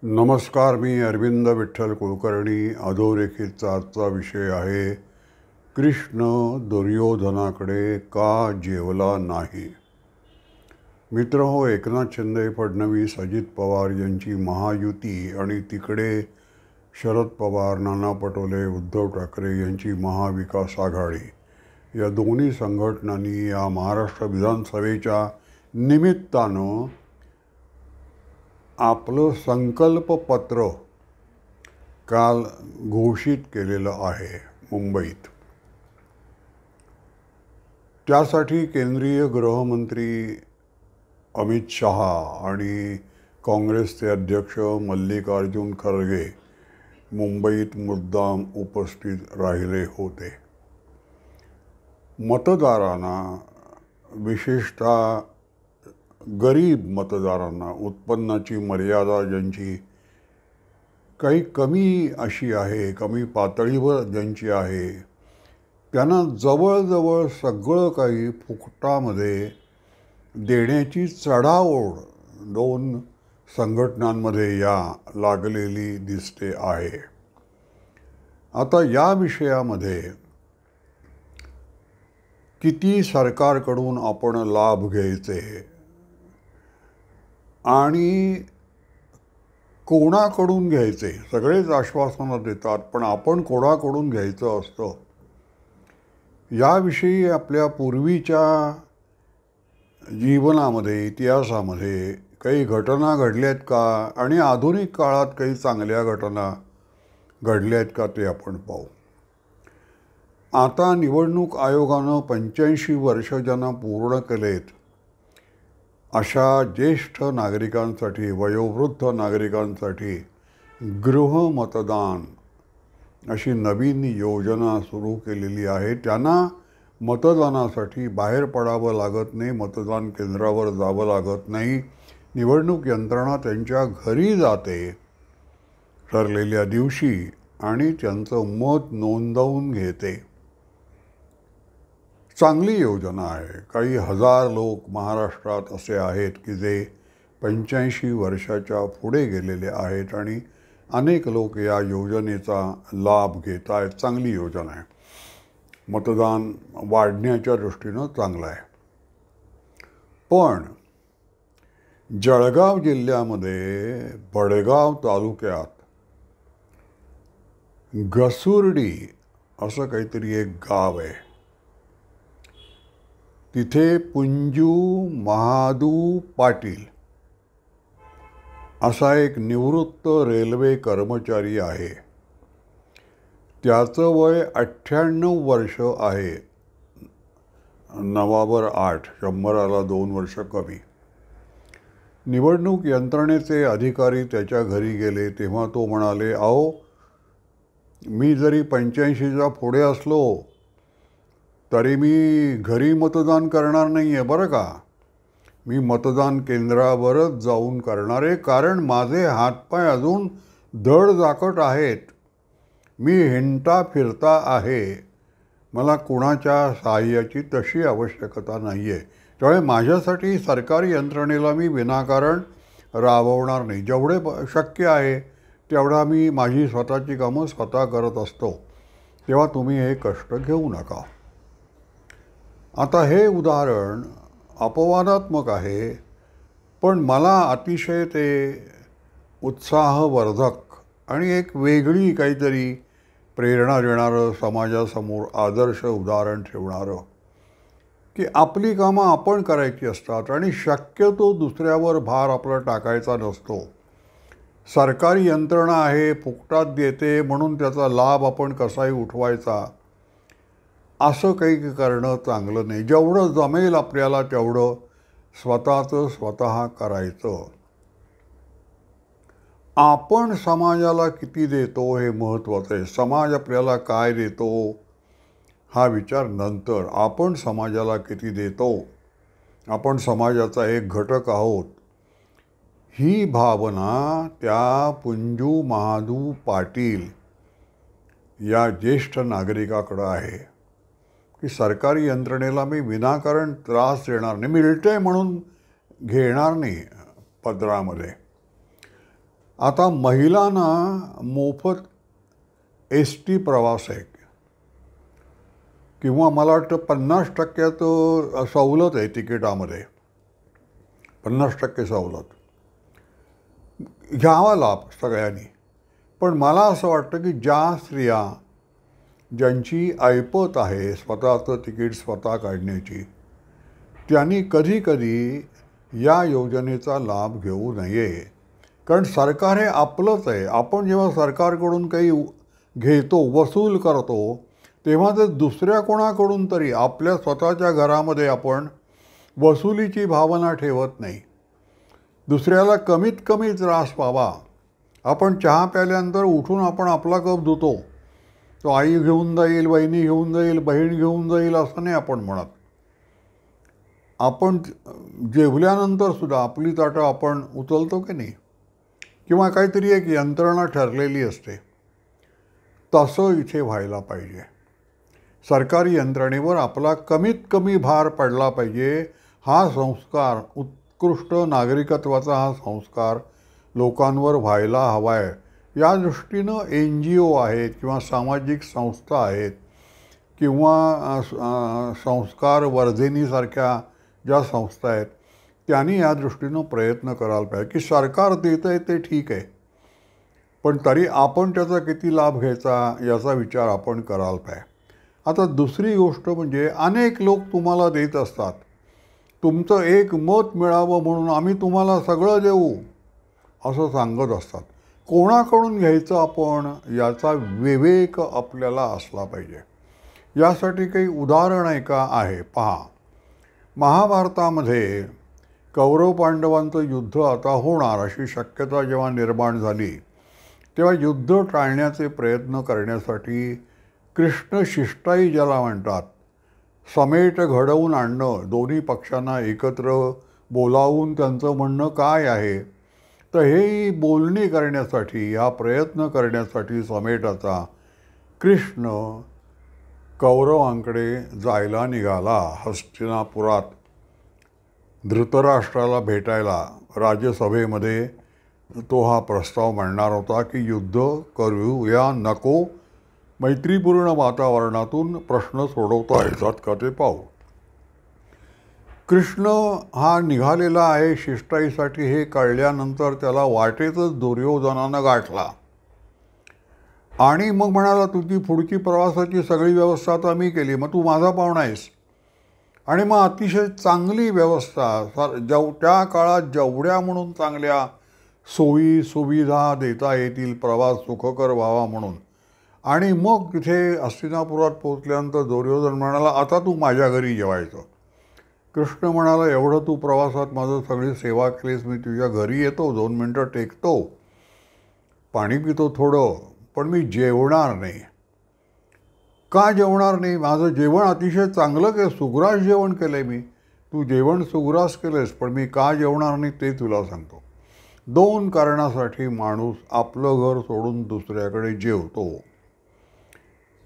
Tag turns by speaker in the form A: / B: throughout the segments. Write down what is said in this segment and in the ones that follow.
A: नमस्कार. मी अरविंद विठ्ठल कुलकर्णी. अधोरेखितचा आजचा विषय आहे कृष्ण दुर्योधनाकडे का जेवला नाही. मित्र हो, एकनाथ शिंदे, फडणवीस, अजित पवार यांची महायुती आणि तिकडे शरद पवार, नाना पटोले, उद्धव ठाकरे यांची महाविकास आघाडी या दोन्ही संघटनांनी या महाराष्ट्र विधानसभेच्या निमित्तानं आपलं संकल्पपत्र काल घोषित केलेलं आहे मुंबईत. त्यासाठी केंद्रीय गृहमंत्री अमित शहा आणि काँग्रेसचे अध्यक्ष मल्लिकार्जुन खरगे मुंबईत मुद्दाम उपस्थित राहिले होते. मतदारांना, विशेषतः गरीब मतदारांना, उत्पन्नाची मर्यादा ज्यांची काही कमी अशी आहे, कमी पातळीवर ज्यांची आहे, त्यांना जवळजवळ सगळं काही फुकटामध्ये देण्याची चढाओढ दोन संघटनांमध्ये या लागलेली दिसते आहे. आता या विषयामध्ये किती सरकारकडून आपण लाभ घ्यायचे आणि कोणाकडून घ्यायचे. सगळेच आश्वासनं देतात, पण आपण कोणाकडून घ्यायचं असतं याविषयी आपल्या पूर्वीच्या जीवनामध्ये, इतिहासामध्ये काही घटना घडल्या आहेत का आणि आधुनिक काळात काही चांगल्या घटना घडल्या आहेत का ते आपण पाहू. आता निवडणूक आयोगानं 85 वर्ष ज्यांना पूर्ण केलेत अशा ज्येष्ठ नागरिकांसाठी, वयोवृद्ध नागरिकांसाठी गृहमतदान अशी नवीन योजना सुरू केलेली आहे. त्यांना मतदानासाठी बाहेर पडावं लागत नाही, मतदान केंद्रावर जावं लागत नाही. निवडणूक यंत्रणा त्यांच्या घरी जाते ठरलेल्या दिवशी आणि त्यांचं मत नोंदवून घेते. चांगली योजना आहे. काही हजार लोक महाराष्ट्रात असे आहेत की जे 85 वर्षाच्या पुढे गेलेले आहेत आणि अनेक लोक या योजनेचा लाभ घेत आहेत. चांगली योजना आहे. मतदान वाढण्याच्या दृष्टीनं चांगलं आहे. पण जळगाव जिल्ह्यामध्ये बडगाव तालुक्यात घसुर्डी असं काहीतरी एक गाव आहे. तिथे पुंजू महादू पाटील असा एक निवृत्त रेल्वे कर्मचारी आहे. त्याचं वय 98 वर्ष आहे. 9/8, 100ला 2 वर्ष कमी. निवडणूक यंत्रणेचे अधिकारी त्याच्या घरी गेले तेव्हा तो म्हणाले, अहो, मी जरी 85च्या पुढे असलो तरी मी घरी मतदान करणार नाही आहे बरं का. मी मतदान केंद्रावरच जाऊन करणार आहे, कारण माझे हातपाय अजून धडधाकट आहेत. मी हिंडता फिरता आहे. मला कुणाच्या सहाय्याची तशी आवश्यकता नाही आहे. त्यामुळे माझ्यासाठी सरकारी यंत्रणेला मी विनाकारण राबवणार नाही. जेवढे शक्य आहे तेवढा मी माझी स्वतःची कामं स्वतः करत असतो. तेव्हा तुम्ही हे कष्ट घेऊ नका. आता हे उदाहरण अपवादात्मक आहे, पण मला अतिशय ते उत्साहवर्धक आणि एक वेगळी काहीतरी प्रेरणा देणारं, समाजासमोर आदर्श उदाहरण ठेवणारं, की आपली कामं आपण करायची असतात आणि शक्यतो दुसऱ्यावर भार आपला टाकायचा नसतो. सरकारी यंत्रणा आहे, फुकटात देते म्हणून त्याचा लाभ आपण कसाही उठवायचा असं काही करणं चांगलं नाही. जेवढं जमेल आपल्याला तेवढं स्वतःचं स्वतः करायचं. आपण समाजाला किती देतो हे महत्त्वाचं आहे. समाज आपल्याला काय देतो हा विचार नंतर. आपण समाजाला किती देतो, आपण समाजाचा एक घटक आहोत, ही भावना त्या पुंजू महादू पाटील या ज्येष्ठ नागरिकाकडं आहे की सरकारी यंत्रणेला मी विनाकारण त्रास देणार नाही, मिळतंय म्हणून घेणार नाही पदरामध्ये. आता महिलांना मोफत ST प्रवास आहे किंवा मला वाटतं 50% सवलत आहे तिकिटामध्ये, 50% सवलत. घ्यावा लाभ सगळ्यांनी. पण मला असं वाटतं की ज्या स्त्रिया ज्यांची ऐपत आहे स्वतःचं तिकीट स्वतः काढण्याची, त्यांनी कधीकधी या योजनेचा लाभ घेऊ नये. कारण सरकार हे आपलंच आहे. आपण जेव्हा सरकारकडून काही घेतो, वसूल करतो, तेव्हा ते दुसऱ्या कोणाकडून तरी आपल्या स्वतःच्या घरामध्ये आपण वसुलीची भावना ठेवत नाही. दुसऱ्याला कमीत कमी त्रास व्हावा. आपण चहा प्यायल्यानंतर उठून आपण आपला कप धुतो. तो आई घेऊन जाईल, बहिणी घेऊन जाईल, बहीण घेऊन जाईल असं नाही आपण म्हणत. आपण जेवल्यानंतर सुद्धा आपली ताटं आपण उचलतो की नाही, किंवा काहीतरी एक यंत्रणा ठरलेली असते. तसं इथे व्हायला पाहिजे. सरकारी यंत्रणेवर आपला कमीत कमी भार पडला पाहिजे. हा संस्कार, उत्कृष्ट नागरिकत्वाचा हा संस्कार लोकांवर व्हायला हवा आहे. या दृष्टीनं NGO आहेत किंवा सामाजिक संस्था आहेत किंवा संस्कार वर्धिनीसारख्या ज्या संस्था आहेत, त्यांनी या दृष्टीनं प्रयत्न करायला पाहिजे की सरकार देतं आहे ते ठीक आहे, पण तरी आपण त्याचा किती लाभ घ्यायचा याचा विचार आपण करायला पाहिजे. आता दुसरी गोष्ट म्हणजे अनेक लोक तुम्हाला देत असतात. तुमचं एक मत मिळावं म्हणून आम्ही तुम्हाला सगळं देऊ असं सांगत असतात. कोणाकडून घ्यायचं आपण याचा विवेक आपल्याला असला पाहिजे. यासाठी काही उदाहरण आहे पहा. महाभारतामध्ये कौरव पांडवांचं युद्ध आता होणार अशी शक्यता जेव्हा निर्माण झाली, तेव्हा युद्ध टाळण्याचे प्रयत्न करण्यासाठी कृष्ण शिष्टाई ज्याला म्हणतात, समेट घडवून आणणं, दोन्ही पक्षांना एकत्र बोलावून त्यांचं म्हणणं काय आहे, तर हे बोलणी करण्यासाठी, हा प्रयत्न करण्यासाठी समेटाचा कृष्ण कौरवांकडे जायला निघाला. हस्तिनापुरात धृतराष्ट्राला भेटायला राज्यसभेमध्ये तो हा प्रस्ताव मांडणार होता की युद्ध करूया नको, मैत्रीपूर्ण वातावरणातून प्रश्न सोडवता येतात का ते पाहू. कृष्ण हा निघालेला आहे शिष्टाईसाठी हे कळल्यानंतर त्याला वाटेतच दुर्योधनानं गाठला आणि मग म्हणाला, तुझी पुढची प्रवासाची सगळी व्यवस्था आता मी केली, मग तू माझा पाहुणा आहेस. आणि मग अतिशय चांगली व्यवस्था, त्या काळात जेवढ्या म्हणून चांगल्या सोयी सुविधा देता येतील प्रवास सुखकर व्हावा म्हणून. आणि मग तिथे हस्तिनापुरात पोचल्यानंतर दुर्योधन म्हणाला, आता तू माझ्या घरी जेवायचं. कृष्ण म्हणाला, एवढं तू प्रवासात माझं सगळी सेवा केलीस, मी तुझ्या घरी येतो, 2 मिनटं टेकतो, पाणी पितो थोडं, पण मी जेवणार नाही. का जेवणार नाही? माझं जेवण अतिशय चांगलं के सुग्रास जेवण केलं आहे मी. तू जेवण सुग्रास केलंस, पण मी का जेवणार नाही ते तुला सांगतो. 2 कारणासाठी माणूस आपलं घर सोडून दुसऱ्याकडे जेवतो.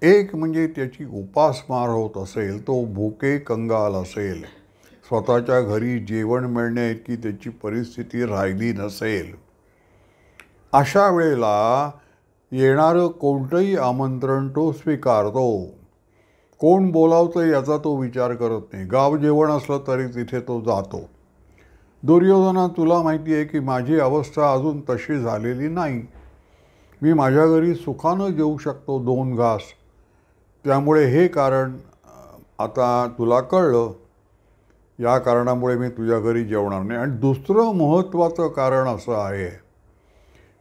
A: एक म्हणजे त्याची उपासमार होत असेल, तो भुके कंगाल असेल, स्वतःच्या घरी जेवण मिळण्याइतकी त्याची परिस्थिती राहिली नसेल, अशा वेळेला येणारं कोणतंही आमंत्रण तो स्वीकारतो. कोण बोलावतं याचा तो विचार करत नाही. गाव जेवण असलं तरी तिथे तो जातो. दुर्योधना, तुला माहिती आहे की माझी अवस्था अजून तशी झालेली नाही. मी माझ्या घरी सुखानं जेवू शकतो 2 घास. त्यामुळे हे कारण आता तुला कळलं, या कारणामुळे मी तुझ्या घरी जेवणार नाही. आणि दुसरं महत्त्वाचं कारण असं आहे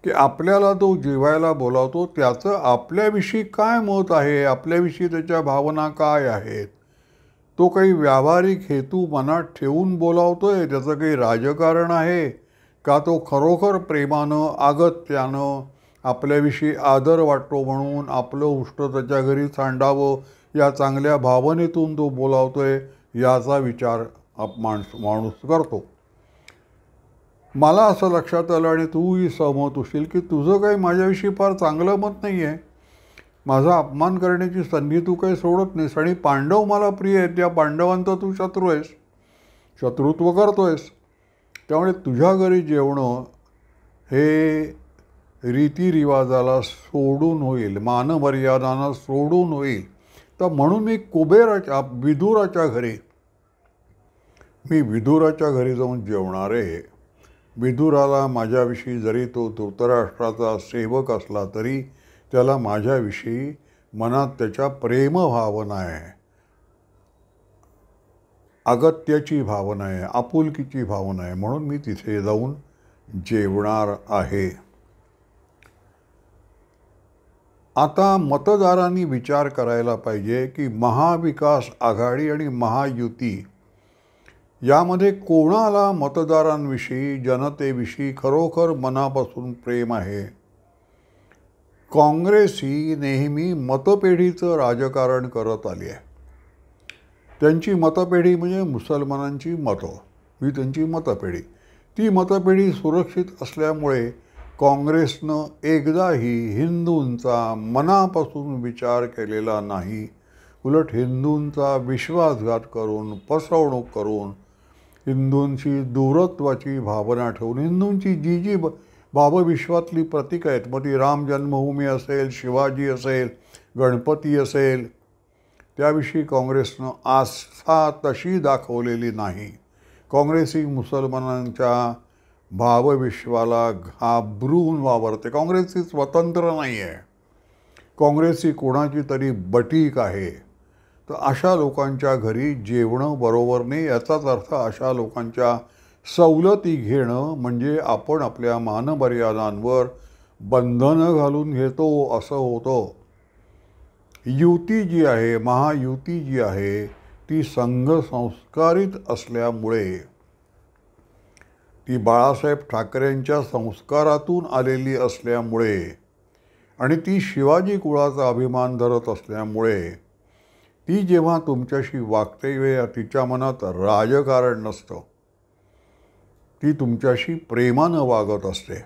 A: की आपल्याला तो जेवायला बोलावतो, त्याचं आपल्याविषयी काय मत आहे, आपल्याविषयी त्याच्या भावना काय आहेत. तो काही व्यावहारिक हेतू मनात ठेवून बोलावतोय, त्याचं काही राजकारण आहे का, तो खरोखर प्रेमानं अगत्यानं आपल्याविषयी आदर वाटतो म्हणून आपलं उष्ट त्याच्या घरी सांडावं या चांगल्या भावनेतून तो बोलावतोय, याचा विचार माणूस करतो. मला असं लक्षात आलं, आणि तूही सहमत होशील, की तुझं काही माझ्याविषयी फार चांगलं मत नाही आहे. माझा अपमान करण्याची संधी तू काही सोडत नाहीस. आणि पांडव मला प्रिय आहेत, त्या पांडवांचा तू शत्रू आहेस, शत्रुत्व करतो आहेस. त्यामुळे तुझ्या घरी जेवणं हे रीतिरिवाजाला सोडून होईल, मानमर्यादांना सोडून होईल. तर म्हणून मी विदुराच्या घरी जाऊन जेवणार आहे. विदुराला माझ्याविषयी जरी तो धृतराष्ट्राचा सेवक असला तरी त्याला माझ्याविषयी मनात त्याच्या प्रेमभावना आहे, अगत्याची भावना आहे, आपुलकीची भावना आहे. म्हणून मी तिथे जाऊन जेवणार आहे. आता मतदारांनी विचार करायला पाहिजे की महाविकास आघाडी आणि महायुती यामध्ये कोणाला मतदारांविषयी, जनतेविषयी खरोखर मनापासून प्रेम आहे. काँग्रेस ही नेहमी मतपेढीचं राजकारण करत आली आहे. त्यांची मतपेढी म्हणजे मुसलमानांची मतं, ही त्यांची मतपेढी. ती मतपेढी सुरक्षित असल्यामुळे काँग्रेसनं एकदाही हिंदूंचा मनापासून विचार केलेला नाही. उलट हिंदूंचा विश्वासघात करून, फसवणूक करून, हिंदूंची दूरत्वाची भावना ठेवून, हिंदूंची जी भावविश्वातली प्रतीकं आहेत, मग ती राम जन्मभूमी असेल, शिवाजी असेल, गणपती असेल, त्याविषयी काँग्रेसनं आस्था तशी दाखवलेली नाही. काँग्रेस ही मुसलमानांच्या भावविश्वाला घाबरून वावरते. काँग्रेस ही स्वतंत्र नाही आहे. काँग्रेस ही कोणाची तरी बटीक आहे. तर अशा लोकांच्या घरी जेवणं बरोबर नाही. याचाच अर्थ अशा लोकांच्या सवलती घेणं म्हणजे आपण आपल्या मानमर्यादांवर बंधनं घालून घेतो असं होतं. युती जी आहे, महायुती जी आहे, ती संघसंस्कारित असल्यामुळे, ती बाळासाहेब ठाकरेंच्या संस्कारातून आलेली असल्यामुळे आणि ती शिवाजी कुळाचा अभिमान धरत असल्यामुळे ती जेव्हा तुमच्याशी वागते वेळा तिच्या मनात राजकारण नसतं, ती तुमच्याशी प्रेमानं वागत असते.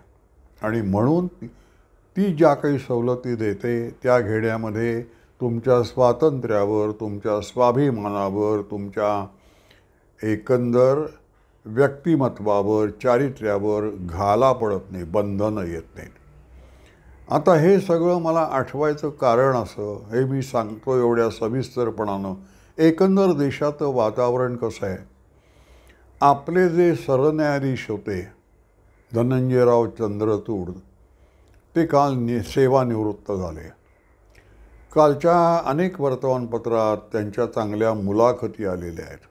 A: आणि म्हणून ती ज्या काही सवलती देते त्या घेण्यामध्ये तुमच्या स्वातंत्र्यावर, तुमच्या स्वाभिमानावर, तुमच्या एकंदर व्यक्तिमत्वावर, चारित्र्यावर घाला पडत नाही, बंधनं येत नाहीत. आता हे सगळं मला आठवायचं कारण असं, हे मी सांगतो एवढ्या सविस्तरपणानं, एकंदर देशाचं वातावरण कसं आहे. आपले जे सरन्यायाधीश होते धनंजयराव चंद्रचूड, ते काल सेवानिवृत्त झाले. कालच्या अनेक वर्तमानपत्रात त्यांच्या चांगल्या मुलाखती आलेल्या आहेत.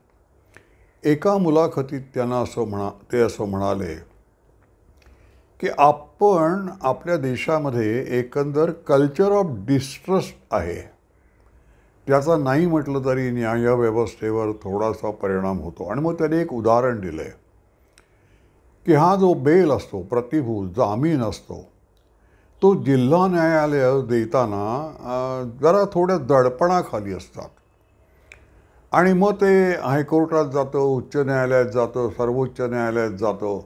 A: एका मुलाखतीत त्यांना ते असं म्हणाले की आपण आपल्या देशामध्ये एकंदर कल्चर ऑफ डिस्ट्रस्ट आहे. त्याचा नाही म्हटलं तरी न्यायव्यवस्थेवर थोडासा परिणाम होतो. आणि मग त्याने एक उदाहरण दिलं आहे की हा जो बेल असतो, प्रतिभूत जामीन असतो, तो जिल्हा न्यायालय देताना जरा थोड्या दडपणाखाली असतात. आणि मग ते हायकोर्टात जातं, उच्च न्यायालयात जातं, सर्वोच्च न्यायालयात जातं.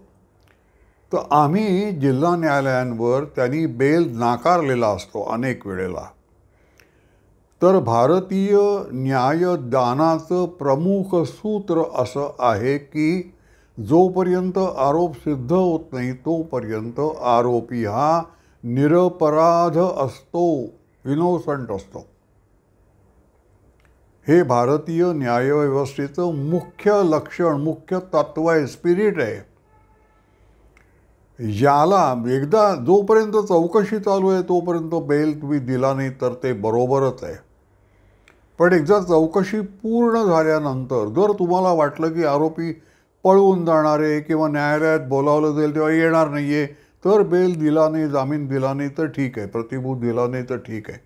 A: तर आम्ही जिल्हा न्यायालयांवर त्यांनी बेल नाकारलेला असतो अनेक वेळेला. तर भारतीय न्यायदानाचं प्रमुख सूत्र असं आहे की जोपर्यंत आरोप सिद्ध होत नाही तोपर्यंत आरोपी हा निरपराध असतो, इनोसंट असतो. हे भारतीय न्यायव्यवस्थेचं मुख्य लक्षण, मुख्य तत्व आहे, स्पिरिट आहे. याला एकदा जोपर्यंत चौकशी चालू आहे तोपर्यंत बेल तुम्ही दिला नाही तर ते बरोबरच आहे. पण एकदा चौकशी पूर्ण झाल्यानंतर जर तुम्हाला वाटलं की आरोपी पळून जाणार आहे किंवा न्यायालयात बोलावलं जाईल तेव्हा येणार नाही आहे, तर बेल दिला नाही, जामीन दिला नाही तर ठीक आहे, प्रतिभूत दिला नाही तर ठीक आहे.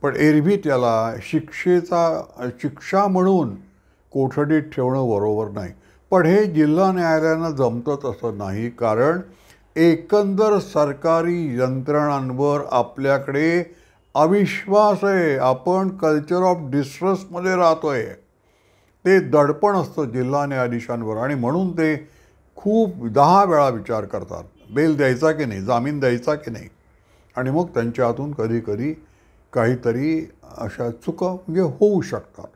A: पण एरवी त्याला शिक्षा म्हणून कोठडीत ठेवणं बरोबर नाही. पण हे जिल्हा न्यायालयानं जमतं तसं नाही. कारण एकंदर सरकारी यंत्रणांवर आपल्याकडे अविश्वास आहे. आपण कल्चर ऑफ डिस्ट्रस्टमध्ये राहतोय. ते दडपण असतं जिल्हा न्यायाधीशांवर आणि म्हणून ते खूप 10 वेळा विचार करतात, बेल द्यायचा की नाही, जामीन द्यायचा की नाही. आणि मग त्यांच्या हातून कधीकधी काहीतरी अशा चुका म्हणजे होऊ शकतात.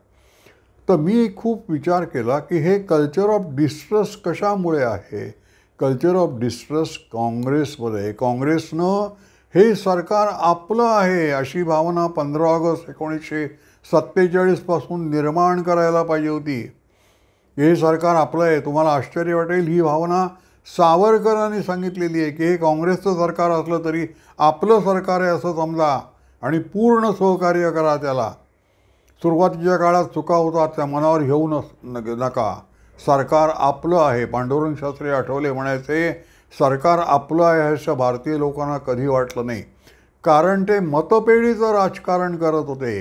A: तर मी खूप विचार केला की हे कल्चर ऑफ डिस्ट्रस्ट कशामुळे आहे. कल्चर ऑफ डिस्ट्रस्ट काँग्रेसमध्ये. काँग्रेसनं हे सरकार आपलं आहे अशी भावना 15 ऑगस्ट 1947 पासून निर्माण करायला पाहिजे होती. हे सरकार आपलं आहे. तुम्हाला आश्चर्य वाटेल, ही भावना सावरकरांनी सांगितलेली आहे की हे काँग्रेसचं सरकार असलं तरी आपलं सरकार आहे असं समजा आणि पूर्ण सहकार्य करा त्याला. सुरुवातीच्या काळात चुका होतात त्या मनावर घेऊ नका. सरकार आपलं आहे. पांडुरंग शास्त्री आठवले म्हणायचे, सरकार आपलं आहे असं भारतीय लोकांना कधी वाटलं नाही, कारण ते मतपेढीचं राजकारण करत होते.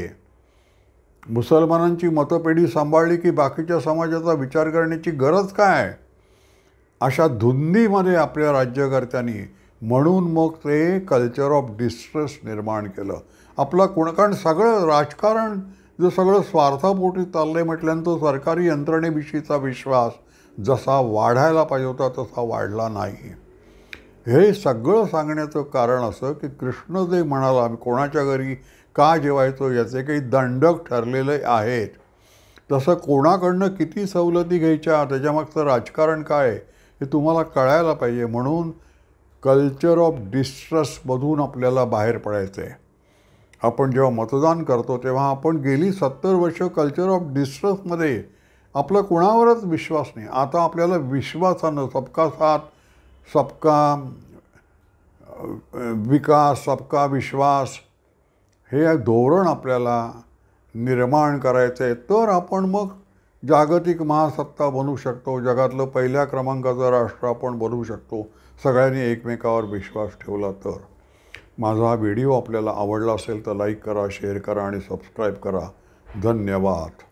A: मुसलमानांची मतपेढी सांभाळली की बाकीच्या समाजाचा विचार करण्याची गरज काय, अशा धुंदीमध्ये आपल्या राज्यकर्त्यांनी. म्हणून मग ते कल्चर ऑफ डिस्ट्रस्ट निर्माण केलं. आपला कारण सगळं राजकारण जर सगळं स्वार्थापोटी चाललंय म्हटल्यानंतर सरकारी यंत्रणेविषयीचा विश्वास जसा वाढायला पाहिजे होता तसा वाढला नाही. हे सगळं सांगण्याचं कारण असं की कृष्ण जे म्हणाला, आम्ही कोणाच्या घरी का जेवायचो याचे काही दंडक ठरलेले आहेत. तसं कोणाकडनं किती सवलती घ्यायच्या, त्याच्यामागचं राजकारण काय हे तुम्हाला कळायला पाहिजे. म्हणून कल्चर ऑफ डिस्ट्रस्टमधून आपल्याला बाहेर पडायचं आहे. आपण जेव्हा मतदान करतो तेव्हा आपण गेली 70 वर्ष कल्चर ऑफ डिस्ट्रस्टमध्ये आपला कुणावरच विश्वास नाही. आता आपल्याला विश्वासानं सबका साथ, सबका विकास, सबका विश्वास हे धोरण आपल्याला निर्माण करायचं आहे. तर आपण मग जागतिक महासत्ता बनू शकतो. जगातलं पहिल्या क्रमांकाचं राष्ट्र आपण बनवू शकतो, सगळ्यांनी एकमेकावर विश्वास ठेवला तर. माझा हा व्हिडिओ आपल्याला आवडला असेल तर लाईक करा, शेअर करा आणि सबस्क्राईब करा. धन्यवाद.